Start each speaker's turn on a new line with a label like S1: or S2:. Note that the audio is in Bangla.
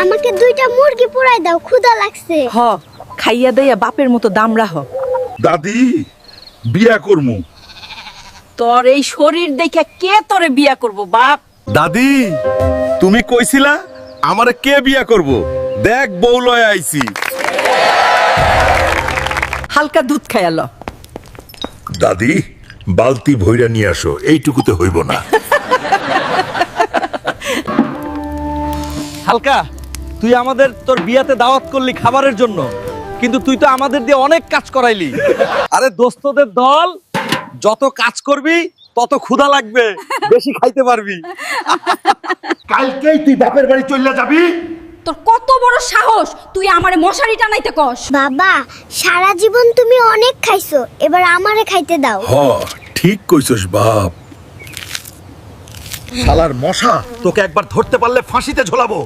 S1: আমাকে দুইটা মুরগি পোড়াই দাও, ক্ষুধা লাগছে।
S2: হ, খাইয়া দেয়া বাপের মতো দাম রাখ।
S3: দাদি বিয়া করমু।
S2: তোর এই শরীর দেখে কে তোরে বিয়া করব বাপ?
S3: দাদি তুমি কইছিলা আমারে কে বিয়া করব? দেখ বউ লয় আইছি।
S2: হালকা দুধ খাইয়াল।
S3: দাদি বালতি ভইরা নিয়ে আসো, এইটুকুতে হইব না।
S4: হালকা, তুই আমাদের তোর বিয়াতে দাওয়াত করলি খাবারের জন্য, কিন্তু তুই তো আমাদের দিয়ে অনেক কাজ করাইলি। আরে দোস্তদের দল, যত কাজ করবি তত ক্ষুধা লাগবে, বেশি খাইতে পারবি।
S3: কালকেই তুই বাপের বাড়ি চলে যাবি?
S5: তোর কত বড় সাহস, তুই আমারে মশারি টানাইতে কস?
S1: বাবা, সারা জীবন তুমি অনেক খাইছো, এবার আমারে খাইতে দাও।
S3: হ ঠিক কইছস বাপ। শালার মশা, তোকে একবার ধরতে পারলে ফাঁসিতে ঝোলাবো।